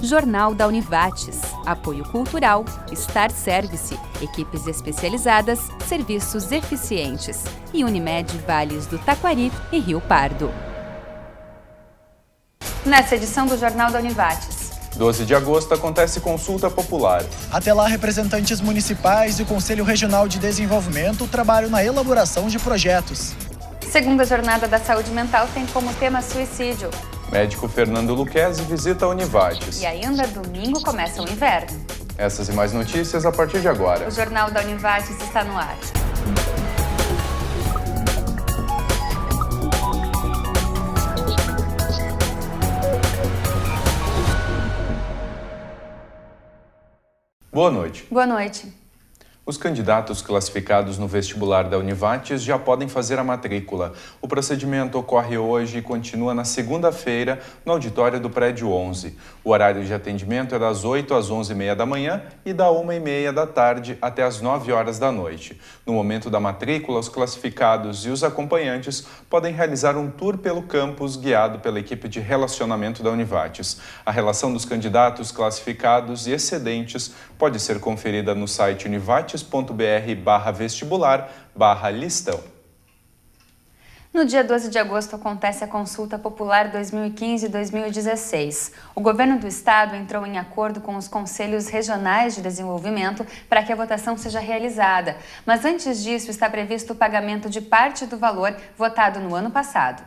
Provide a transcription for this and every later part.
Jornal da Univates, apoio cultural, Star Service, equipes especializadas, serviços eficientes e Unimed Vales do Taquari e Rio Pardo. Nessa edição do Jornal da Univates. 12 de agosto acontece consulta popular. Até lá, representantes municipais e o Conselho Regional de Desenvolvimento trabalham na elaboração de projetos. Segunda Jornada da Saúde Mental tem como tema suicídio. Médico Fernando Luquezzi visita a Univates. E ainda domingo começa o inverno. Essas e mais notícias a partir de agora. O Jornal da Univates está no ar. Boa noite. Boa noite. Os candidatos classificados no vestibular da Univates já podem fazer a matrícula. O procedimento ocorre hoje e continua na segunda-feira no auditório do Prédio 11. O horário de atendimento é das 8 às 11h30 da manhã e da 1h30 da tarde até às 9 horas da noite. No momento da matrícula, os classificados e os acompanhantes podem realizar um tour pelo campus guiado pela equipe de relacionamento da Univates. A relação dos candidatos classificados e excedentes pode ser conferida no site univates.br/vestibular/listão. No dia 12 de agosto acontece a Consulta Popular 2015-2016. O governo do estado entrou em acordo com os conselhos regionais de desenvolvimento para que a votação seja realizada. Mas antes disso está previsto o pagamento de parte do valor votado no ano passado.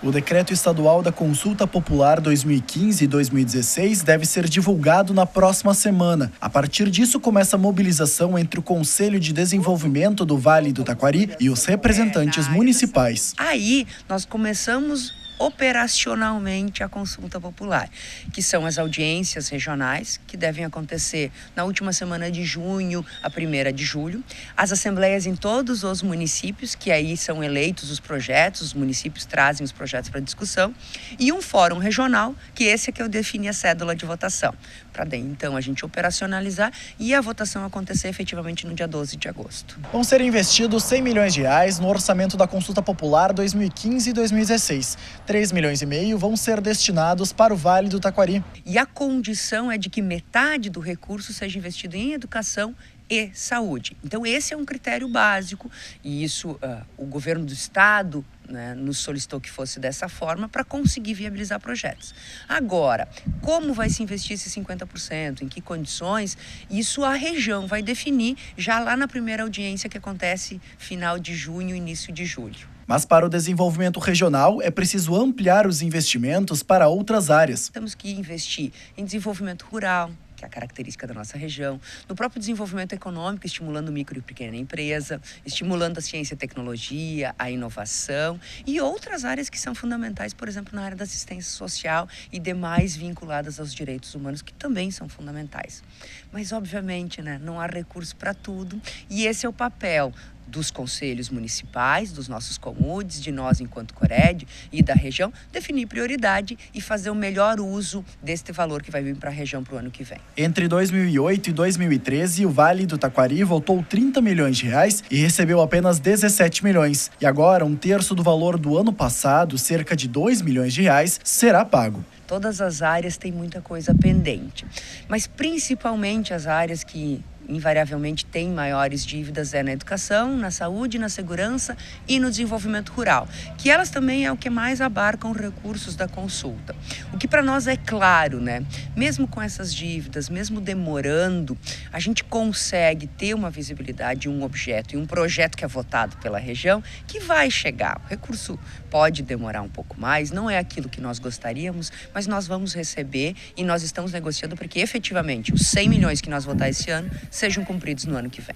O decreto estadual da Consulta Popular 2015 e 2016 deve ser divulgado na próxima semana. A partir disso, começa a mobilização entre o Conselho de Desenvolvimento do Vale do Taquari e os representantes municipais. Aí, nós começamos operacionalmente a consulta popular, que são as audiências regionais, que devem acontecer na última semana de junho, a 1ª de julho, as assembleias em todos os municípios, que aí são eleitos os projetos, os municípios trazem os projetos para discussão, e um fórum regional, que esse é que eu defini a cédula de votação, para daí então a gente operacionalizar e a votação acontecer efetivamente no dia 12 de agosto. Vão ser investidos R$100 milhões no orçamento da Consulta Popular 2015 e 2016. 3,5 milhões vão ser destinados para o Vale do Taquari. E a condição é de que metade do recurso seja investido em educação e saúde. Então esse é um critério básico e isso o governo do estado, né, nos solicitou que fosse dessa forma para conseguir viabilizar projetos. Agora, como vai se investir esse 50%, em que condições, isso a região vai definir já lá na primeira audiência que acontece final de junho, início de julho. Mas para o desenvolvimento regional, é preciso ampliar os investimentos para outras áreas. Temos que investir em desenvolvimento rural, que é a característica da nossa região, no próprio desenvolvimento econômico, estimulando micro e pequena empresa, estimulando a ciência e tecnologia, a inovação e outras áreas que são fundamentais, por exemplo, na área da assistência social e demais vinculadas aos direitos humanos, que também são fundamentais. Mas, obviamente, né, não há recurso para tudo e esse é o papel dos conselhos municipais, dos nossos comudes, de nós enquanto Cored e da região, definir prioridade e fazer o melhor uso deste valor que vai vir para a região para o ano que vem. Entre 2008 e 2013, o Vale do Taquari voltou R$30 milhões e recebeu apenas 17 milhões. E agora, 1/3 do valor do ano passado, cerca de R$2 milhões, será pago. Todas as áreas têm muita coisa pendente, mas principalmente as áreas que invariavelmente têm maiores dívidas na educação, na saúde, na segurança e no desenvolvimento rural, que elas também é o que mais abarcam recursos da consulta. O que para nós é claro, né? Mesmo com essas dívidas, mesmo demorando, a gente consegue ter uma visibilidade, um objeto e um projeto que é votado pela região que vai chegar. O recurso pode demorar um pouco mais, não é aquilo que nós gostaríamos, mas nós vamos receber e nós estamos negociando para que efetivamente os 100 milhões que nós votar esse ano sejam cumpridos no ano que vem.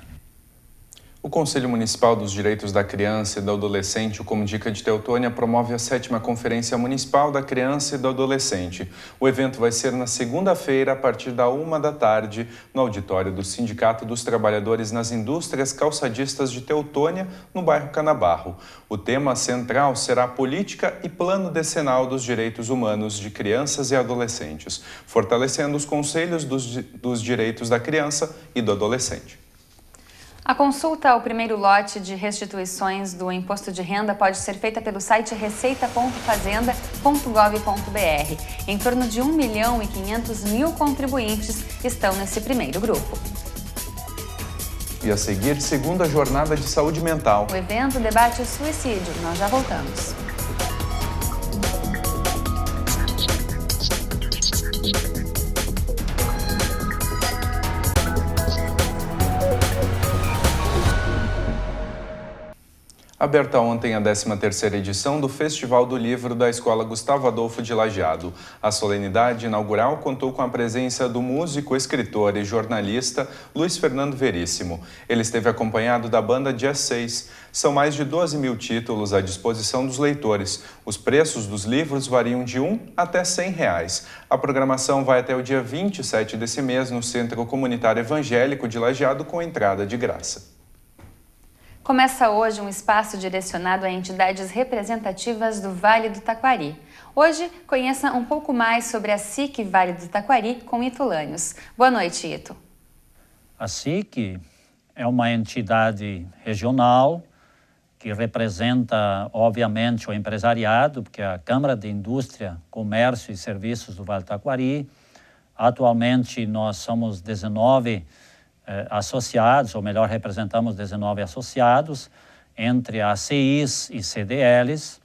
O Conselho Municipal dos Direitos da Criança e do Adolescente, o Comundica de Teutônia, promove a 7ª Conferência Municipal da Criança e do Adolescente. O evento vai ser na segunda-feira, a partir da 1 da tarde, no auditório do Sindicato dos Trabalhadores nas Indústrias Calçadistas de Teutônia, no bairro Canabarro. O tema central será a política e plano decenal dos direitos humanos de crianças e adolescentes, fortalecendo os conselhos dos direitos da criança e do adolescente. A consulta ao primeiro lote de restituições do imposto de renda pode ser feita pelo site receita.fazenda.gov.br. Em torno de 1.500.000 contribuintes estão nesse primeiro grupo. E a seguir, segunda jornada de saúde mental. O evento debate o suicídio. Nós já voltamos. Aberta ontem a 13ª edição do Festival do Livro da Escola Gustavo Adolfo de Lajeado. A solenidade inaugural contou com a presença do músico, escritor e jornalista Luiz Fernando Veríssimo. Ele esteve acompanhado da banda Dia 6. São mais de 12.000 títulos à disposição dos leitores. Os preços dos livros variam de R$1 até R$100. A programação vai até o dia 27 desse mês no Centro Comunitário Evangélico de Lajeado com entrada de graça. Começa hoje um espaço direcionado a entidades representativas do Vale do Taquari. Hoje, conheça um pouco mais sobre a SIC Vale do Taquari com Ito Lânios. Boa noite, Ito. A SIC é uma entidade regional que representa, obviamente, o empresariado, porque é a Câmara de Indústria, Comércio e Serviços do Vale do Taquari. Atualmente, nós somos 19 associados, ou melhor, representamos 19 associados, entre ACIs e CDLs,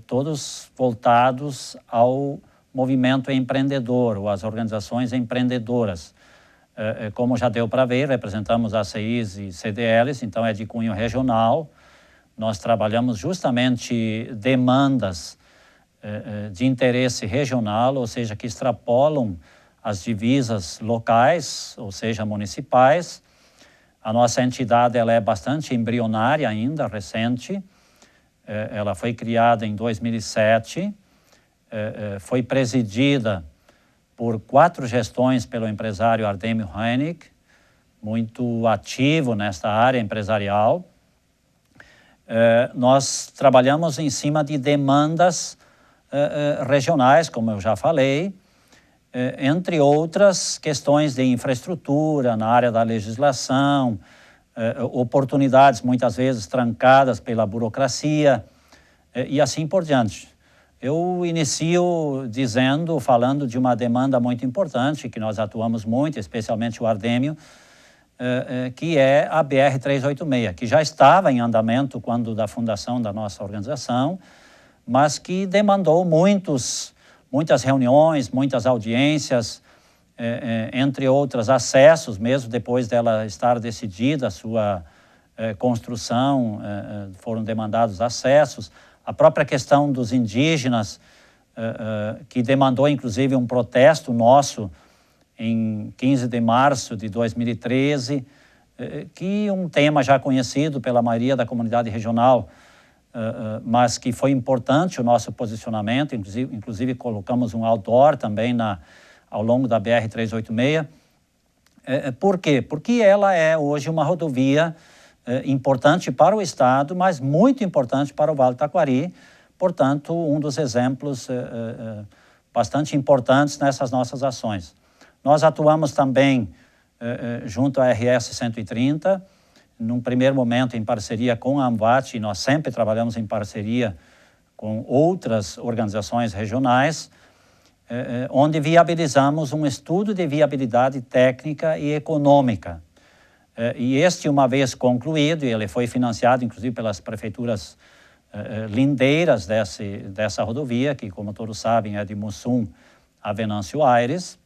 todos voltados ao movimento empreendedor, ou às organizações empreendedoras. Como já deu para ver, representamos ACIs e CDLs, então é de cunho regional. Nós trabalhamos justamente demandas de interesse regional, ou seja, que extrapolam as divisas locais, ou seja, municipais. A nossa entidade ela é bastante embrionária ainda, recente. Ela foi criada em 2007, foi presidida por 4 gestões pelo empresário Ardêmio Heinig, muito ativo nesta área empresarial. Nós trabalhamos em cima de demandas regionais, como eu já falei, entre outras questões de infraestrutura, na área da legislação, oportunidades muitas vezes trancadas pela burocracia e assim por diante. Eu inicio falando de uma demanda muito importante, que nós atuamos muito, especialmente o Ardêmio, que é a BR-386, que já estava em andamento quando da fundação da nossa organização, mas que demandou muitas reuniões, muitas audiências, entre outros acessos, mesmo depois dela estar decidida a sua construção, foram demandados acessos. A própria questão dos indígenas, que demandou inclusive um protesto nosso em 15 de março de 2013, que um tema já conhecido pela maioria da comunidade regional, mas que foi importante o nosso posicionamento, inclusive colocamos um outdoor também ao longo da BR-386. Por quê? Porque ela é hoje uma rodovia importante para o Estado, mas muito importante para o Vale do Taquari, portanto, um dos exemplos bastante importantes nessas nossas ações. Nós atuamos também junto à RS 130, num primeiro momento em parceria com a AMVAT, e nós sempre trabalhamos em parceria com outras organizações regionais, onde viabilizamos um estudo de viabilidade técnica e econômica. E este, uma vez concluído, e ele foi financiado inclusive pelas prefeituras lindeiras dessa rodovia, que como todos sabem é de Mussum a Venâncio Aires,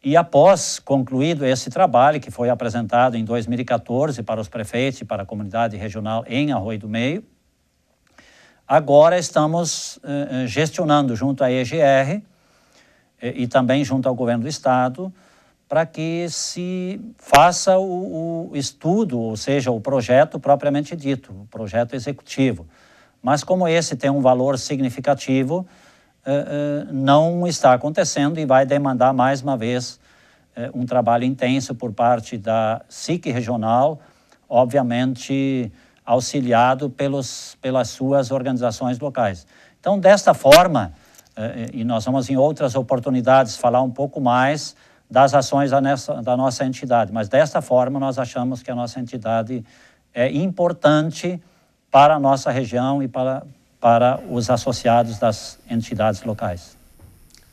e após concluído esse trabalho, que foi apresentado em 2014 para os prefeitos e para a comunidade regional em Arroio do Meio, agora estamos gestionando junto à EGR e também junto ao governo do Estado para que se faça o estudo, ou seja, o projeto propriamente dito, o projeto executivo. Mas como esse tem um valor significativo, não está acontecendo e vai demandar mais uma vez um trabalho intenso por parte da SIC regional, obviamente auxiliado pelas suas organizações locais. Então, desta forma, e nós vamos em outras oportunidades falar um pouco mais das ações da nossa entidade. Mas desta forma nós achamos que a nossa entidade é importante para a nossa região e para os associados das entidades locais.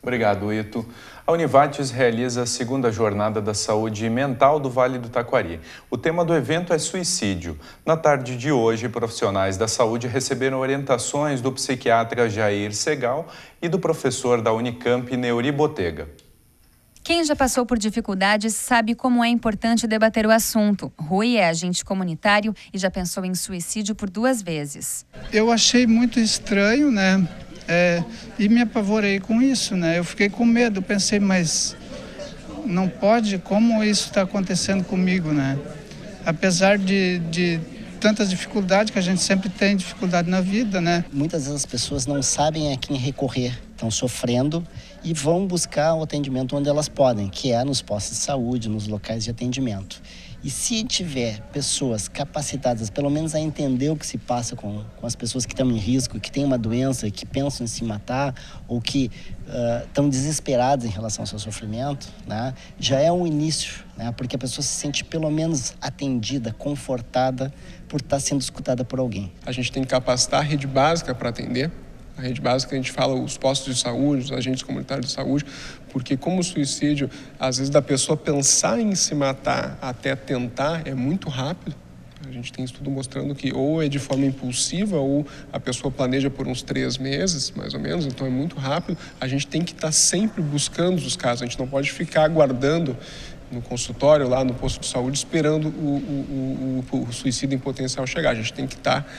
Obrigado, Ito. A Univates realiza a segunda jornada da saúde mental do Vale do Taquari. O tema do evento é suicídio. Na tarde de hoje, profissionais da saúde receberam orientações do psiquiatra Jair Segal e do professor da Unicamp, Neuri Botega. Quem já passou por dificuldades sabe como é importante debater o assunto. Rui é agente comunitário e já pensou em suicídio por 2 vezes. Eu achei muito estranho, né? E me apavorei com isso, né? Eu fiquei com medo, pensei, mas não pode, como isso está acontecendo comigo, né? Apesar de tantas dificuldades, que a gente sempre tem dificuldade na vida, né? Muitas vezes as pessoas não sabem a quem recorrer, estão sofrendo e vão buscar o atendimento onde elas podem, que é nos postos de saúde, nos locais de atendimento. E se tiver pessoas capacitadas, pelo menos a entender o que se passa com as pessoas que estão em risco, que têm uma doença, que pensam em se matar ou que estão desesperadas em relação ao seu sofrimento, né, já é um início, né, porque a pessoa se sente pelo menos atendida, confortada por estar sendo escutada por alguém. A gente tem que capacitar a rede básica para atender. A rede básica, a gente fala os postos de saúde, os agentes comunitários de saúde, porque como o suicídio, às vezes da pessoa pensar em se matar até tentar é muito rápido. A gente tem estudo mostrando que ou é de forma impulsiva ou a pessoa planeja por uns 3 meses, mais ou menos, então é muito rápido. A gente tem que estar sempre buscando os casos, a gente não pode ficar aguardando no consultório, lá no posto de saúde, esperando o suicídio em potencial chegar. A gente tem que estar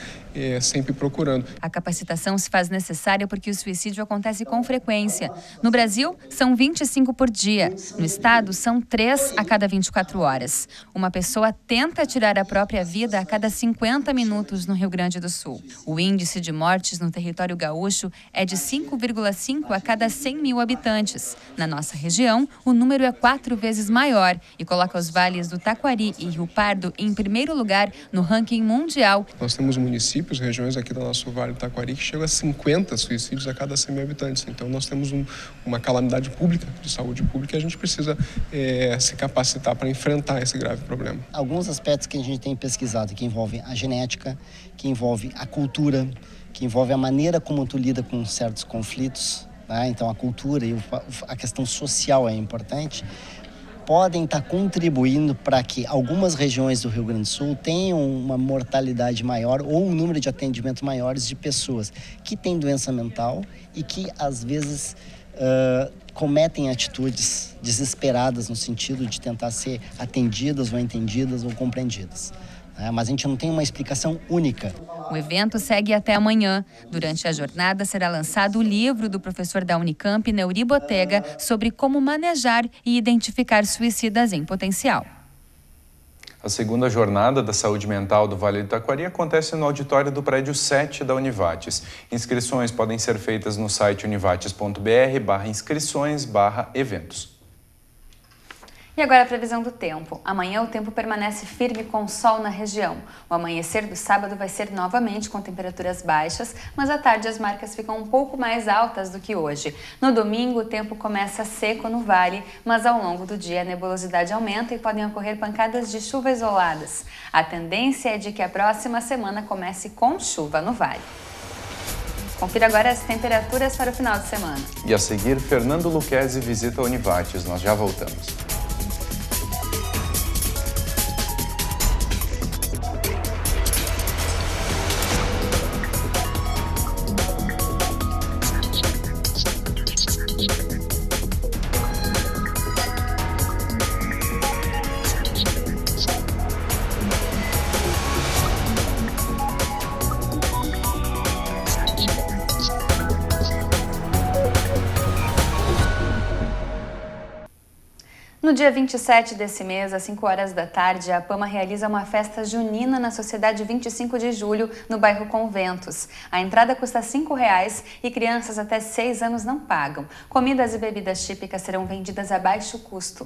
sempre procurando. A capacitação se faz necessária porque o suicídio acontece com frequência. No Brasil, são 25 por dia. No estado, são 3 a cada 24 horas. Uma pessoa tenta tirar a própria vida a cada 50 minutos no Rio Grande do Sul. O índice de mortes no território gaúcho é de 5,5 a cada 100 mil habitantes. Na nossa região, o número é 4 vezes maior e coloca os vales do Taquari e Rio Pardo em primeiro lugar no ranking mundial. Nós temos municípios, regiões aqui do nosso Vale do Taquari que chegam a 50 suicídios a cada 100 mil habitantes. Então nós temos uma calamidade pública, de saúde pública, e a gente precisa se capacitar para enfrentar esse grave problema. Alguns aspectos que a gente tem pesquisado, que envolvem a genética, que envolve a cultura, que envolve a maneira como tu lida com certos conflitos, né? Então a cultura e a questão social é importante, podem estar contribuindo para que algumas regiões do Rio Grande do Sul tenham uma mortalidade maior ou um número de atendimentos maiores de pessoas que têm doença mental e que, às vezes, cometem atitudes desesperadas no sentido de tentar ser atendidas ou entendidas ou compreendidas. Mas a gente não tem uma explicação única. O evento segue até amanhã. Durante a jornada será lançado o livro do professor da Unicamp, Neuri Botega, sobre como manejar e identificar suicidas em potencial. A segunda jornada da saúde mental do Vale do Taquari acontece no auditório do prédio 7 da Univates. Inscrições podem ser feitas no site univates.br/inscrições/eventos. E agora a previsão do tempo. Amanhã o tempo permanece firme com sol na região. O amanhecer do sábado vai ser novamente com temperaturas baixas, mas à tarde as marcas ficam um pouco mais altas do que hoje. No domingo o tempo começa seco no vale, mas ao longo do dia a nebulosidade aumenta e podem ocorrer pancadas de chuva isoladas. A tendência é de que a próxima semana comece com chuva no vale. Confira agora as temperaturas para o final de semana. E a seguir, Fernando Luquezzi visita a Univates. Nós já voltamos. No dia 27 desse mês, às 5 horas da tarde, a APAMA realiza uma festa junina na Sociedade 25 de Julho, no bairro Conventos. A entrada custa R$ 5,00 e crianças até 6 anos não pagam. Comidas e bebidas típicas serão vendidas a baixo custo.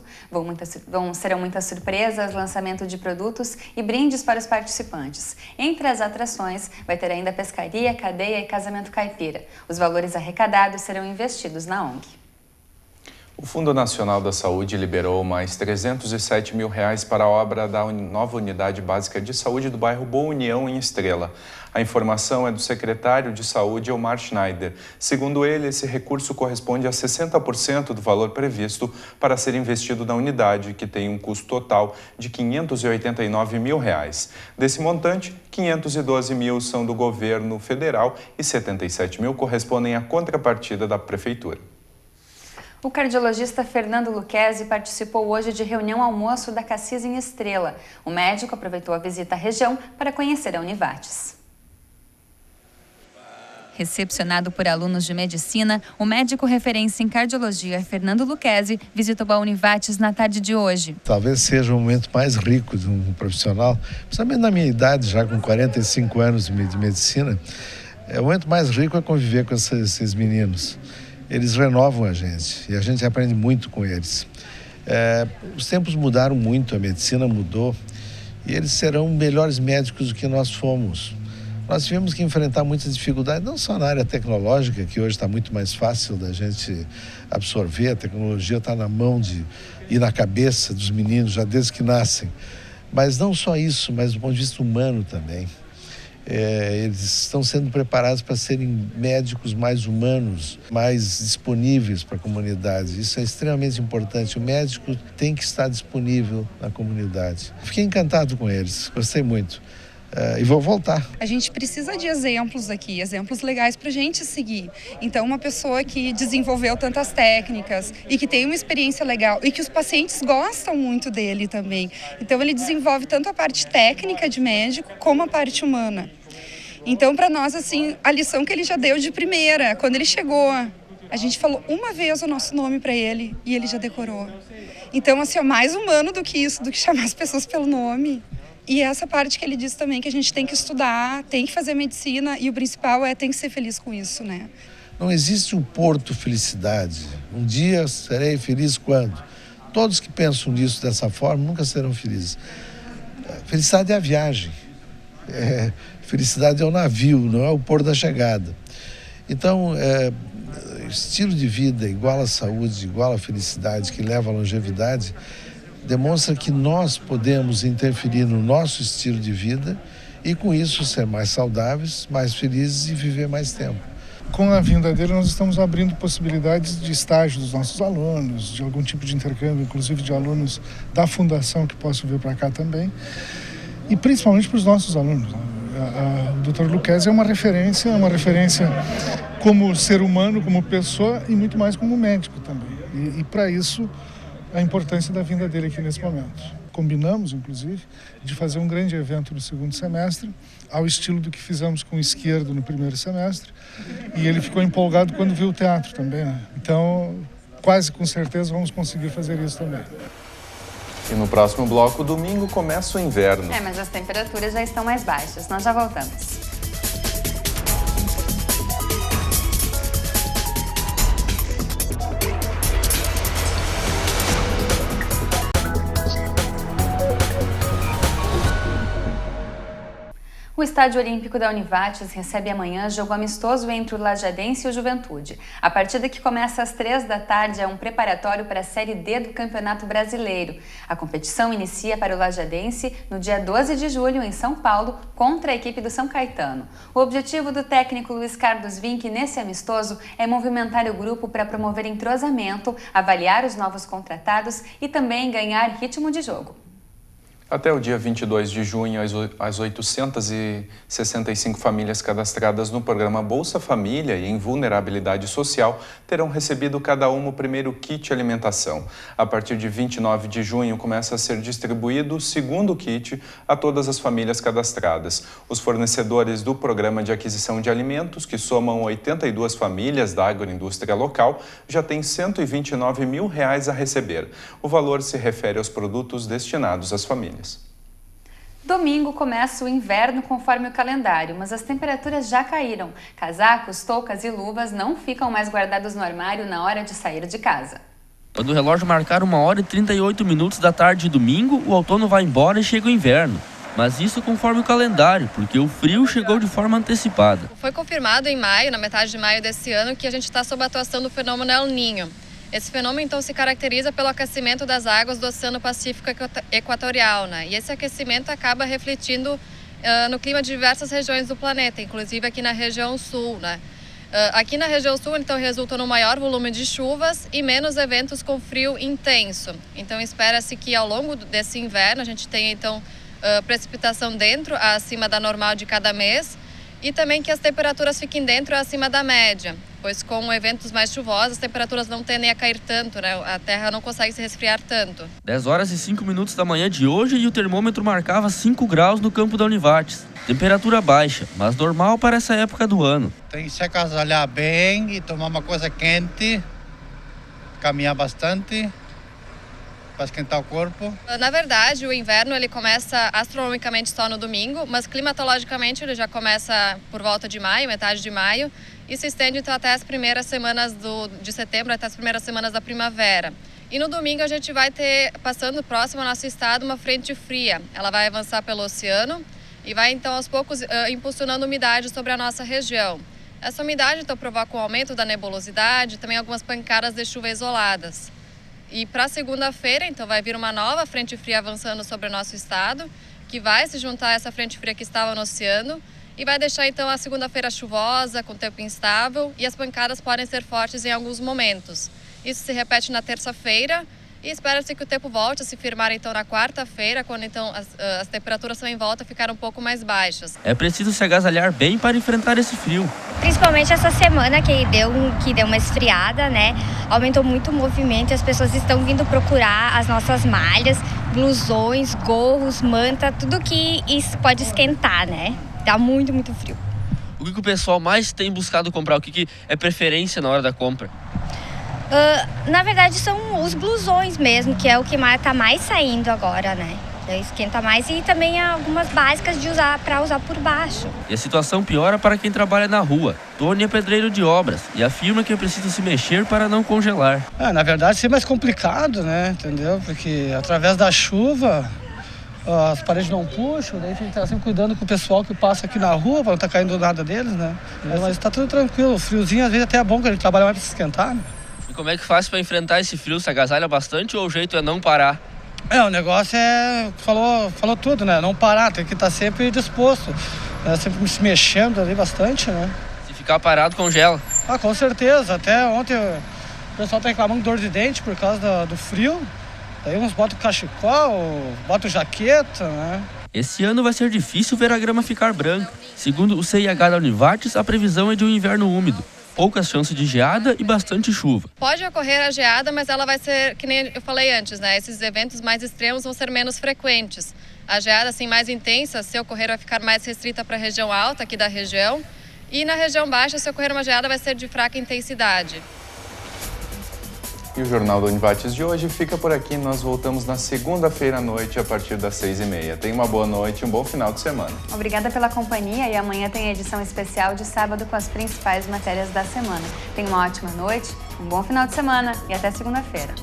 Serão muitas surpresas, lançamento de produtos e brindes para os participantes. Entre as atrações, vai ter ainda pescaria, cadeia e casamento caipira. Os valores arrecadados serão investidos na ONG. O Fundo Nacional da Saúde liberou mais R$307 mil para a obra da nova Unidade Básica de Saúde do bairro Boa União, em Estrela. A informação é do secretário de Saúde, Elmar Schneider. Segundo ele, esse recurso corresponde a 60% do valor previsto para ser investido na unidade, que tem um custo total de R$589 mil. Desse montante, 512 mil são do governo federal e 77 mil correspondem à contrapartida da prefeitura. O cardiologista Fernando Lucchesi participou hoje de reunião almoço da Cassis em Estrela. O médico aproveitou a visita à região para conhecer a Univates. Recepcionado por alunos de medicina, o médico referência em cardiologia Fernando Lucchesi visitou a Univates na tarde de hoje. Talvez seja o momento mais rico de um profissional, principalmente na minha idade, já com 45 anos de medicina, o momento mais rico é conviver com esses meninos. Eles renovam a gente e a gente aprende muito com eles. Os tempos mudaram muito, a medicina mudou e eles serão melhores médicos do que nós fomos. Nós tivemos que enfrentar muitas dificuldades, não só na área tecnológica, que hoje está muito mais fácil da gente absorver, a tecnologia está na mão e na cabeça dos meninos já desde que nascem. Mas não só isso, mas do ponto de vista humano também. Eles estão sendo preparados para serem médicos mais humanos, mais disponíveis para a comunidade. Isso é extremamente importante. O médico tem que estar disponível na comunidade. Fiquei encantado com eles, gostei muito. E vou voltar. A gente precisa de exemplos aqui, exemplos legais para a gente seguir. Então, uma pessoa que desenvolveu tantas técnicas e que tem uma experiência legal e que os pacientes gostam muito dele também. Então, ele desenvolve tanto a parte técnica de médico como a parte humana. Então, para nós, assim, a lição que ele já deu de primeira, quando ele chegou, a gente falou uma vez o nosso nome para ele e ele já decorou. Então, assim, é mais humano do que isso, do que chamar as pessoas pelo nome. E essa parte que ele disse também, que a gente tem que estudar, tem que fazer medicina e o principal tem que ser feliz com isso, né? Não existe um porto felicidade. Um dia serei feliz quando? Todos que pensam nisso dessa forma nunca serão felizes. Felicidade é a viagem. Felicidade é o navio, não é o porto da chegada. Então, estilo de vida igual à saúde, igual à felicidade, que leva à longevidade, demonstra que nós podemos interferir no nosso estilo de vida e, com isso, ser mais saudáveis, mais felizes e viver mais tempo. Com a vinda dele, nós estamos abrindo possibilidades de estágio dos nossos alunos, de algum tipo de intercâmbio, inclusive de alunos da Fundação que possam vir para cá também, e principalmente para os nossos alunos. O Dr. Lucchesi é uma referência como ser humano, como pessoa e muito mais como médico também. E para isso, a importância da vinda dele aqui nesse momento. Combinamos, inclusive, de fazer um grande evento no segundo semestre, ao estilo do que fizemos com o Esquerdo no primeiro semestre, e ele ficou empolgado quando viu o teatro também, né? Então, quase com certeza vamos conseguir fazer isso também. E no próximo bloco, domingo, começa o inverno. Mas as temperaturas já estão mais baixas. Nós já voltamos. O Estádio Olímpico da Univates recebe amanhã jogo amistoso entre o Lajadense e o Juventude. A partida, que começa às 15h, é um preparatório para a Série D do Campeonato Brasileiro. A competição inicia para o Lajadense no dia 12 de julho, em São Paulo, contra a equipe do São Caetano. O objetivo do técnico Luiz Carlos Vinck nesse amistoso é movimentar o grupo para promover entrosamento, avaliar os novos contratados e também ganhar ritmo de jogo. Até o dia 22 de junho, as 865 famílias cadastradas no programa Bolsa Família e em vulnerabilidade social terão recebido cada uma o primeiro kit alimentação. A partir de 29 de junho, começa a ser distribuído o segundo kit a todas as famílias cadastradas. Os fornecedores do programa de aquisição de alimentos, que somam 82 famílias da agroindústria local, já têm R$129 mil a receber. O valor se refere aos produtos destinados às famílias. Domingo começa o inverno conforme o calendário, mas as temperaturas já caíram. Casacos, toucas e luvas não ficam mais guardados no armário na hora de sair de casa. Quando o relógio marcar 1h38 da tarde de domingo, o outono vai embora e chega o inverno. Mas isso conforme o calendário, porque o frio chegou de forma antecipada. Foi confirmado em maio, na metade de maio desse ano, que a gente está sob a atuação do fenômeno El Niño. Esse fenômeno, então, se caracteriza pelo aquecimento das águas do Oceano Pacífico Equatorial, né? E esse aquecimento acaba refletindo no clima de diversas regiões do planeta, inclusive aqui na região sul, né? Aqui na região sul, então, resulta no maior volume de chuvas e menos eventos com frio intenso. Então, espera-se que ao longo desse inverno a gente tenha, então, precipitação dentro, acima da normal de cada mês, e também que as temperaturas fiquem dentro, acima da média, pois com eventos mais chuvosos, as temperaturas não tendem a cair tanto, né? A terra não consegue se resfriar tanto. 10 horas e 5 minutos da manhã de hoje e o termômetro marcava 5 graus no campo da Univates. Temperatura baixa, mas normal para essa época do ano. Tem que se agasalhar bem e tomar uma coisa quente, caminhar bastante para esquentar o corpo. Na verdade, o inverno ele começa astronomicamente só no domingo, mas climatologicamente ele já começa por volta de maio, metade de maio, e se estende então até as primeiras semanas de setembro, até as primeiras semanas da primavera. E no domingo a gente vai ter, passando próximo ao nosso estado, uma frente fria. Ela vai avançar pelo oceano e vai então aos poucos impulsionando umidade sobre a nossa região. Essa umidade então provoca um aumento da nebulosidade, também algumas pancadas de chuva isoladas. E para segunda-feira, então, vai vir uma nova frente fria avançando sobre o nosso estado, que vai se juntar a essa frente fria que estava no oceano e vai deixar, então, a segunda-feira chuvosa, com tempo instável, e as pancadas podem ser fortes em alguns momentos. Isso se repete na terça-feira e espera-se que o tempo volte a se firmar, então, na quarta-feira, quando, então, as temperaturas também voltam a ficar um pouco mais baixas. É preciso se agasalhar bem para enfrentar esse frio. Principalmente essa semana que deu uma esfriada, né? Aumentou muito o movimento e as pessoas estão vindo procurar as nossas malhas, blusões, gorros, manta, tudo que isso pode esquentar, né? Tá muito, muito frio. O que o pessoal mais tem buscado comprar? O que é preferência na hora da compra? Na verdade são os blusões mesmo, que é o que tá mais saindo agora, né? Esquenta mais, e também algumas básicas para usar por baixo. E a situação piora para quem trabalha na rua. Tony é pedreiro de obras e afirma que é preciso se mexer para não congelar. Na verdade, isso é mais complicado, né? Entendeu? Porque através da chuva as paredes não puxam, daí a gente tá sempre cuidando com o pessoal que passa aqui na rua para não tá caindo nada deles, né? Mas tá tudo tranquilo. O friozinho às vezes até é bom, que a gente trabalha mais para se esquentar, né? E como é que faz para enfrentar esse frio? Se agasalha bastante ou o jeito é não parar? O negócio falou tudo, né? Não parar, tem que estar sempre disposto, né? Sempre se mexendo ali bastante, né? Se ficar parado, congela. Com certeza. Até ontem o pessoal tá reclamando de dor de dente por causa do frio. Daí uns botam cachecol, botam jaqueta, né? Esse ano vai ser difícil ver a grama ficar branca. Segundo o CIH da Univates, a previsão é de um inverno úmido. Poucas chances de geada e bastante chuva. Pode ocorrer a geada, mas ela vai ser, que nem eu falei antes, né? Esses eventos mais extremos vão ser menos frequentes. A geada, assim, mais intensa, se ocorrer, vai ficar mais restrita para a região alta aqui da região. E na região baixa, se ocorrer uma geada, vai ser de fraca intensidade. E o Jornal da Univates de hoje fica por aqui. Nós voltamos na segunda-feira à noite, a partir das 6h30. Tenha uma boa noite e um bom final de semana. Obrigada pela companhia e amanhã tem a edição especial de sábado com as principais matérias da semana. Tenha uma ótima noite, um bom final de semana e até segunda-feira.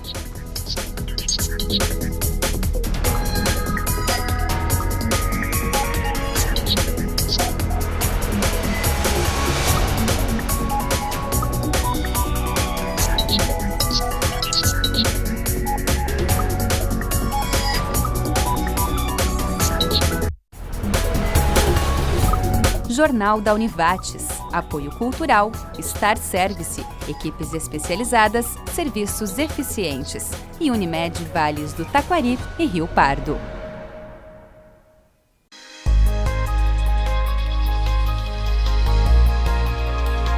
Jornal da Univates. Apoio cultural, Star Service, equipes especializadas, serviços eficientes. E Unimed Vales do Taquari e Rio Pardo.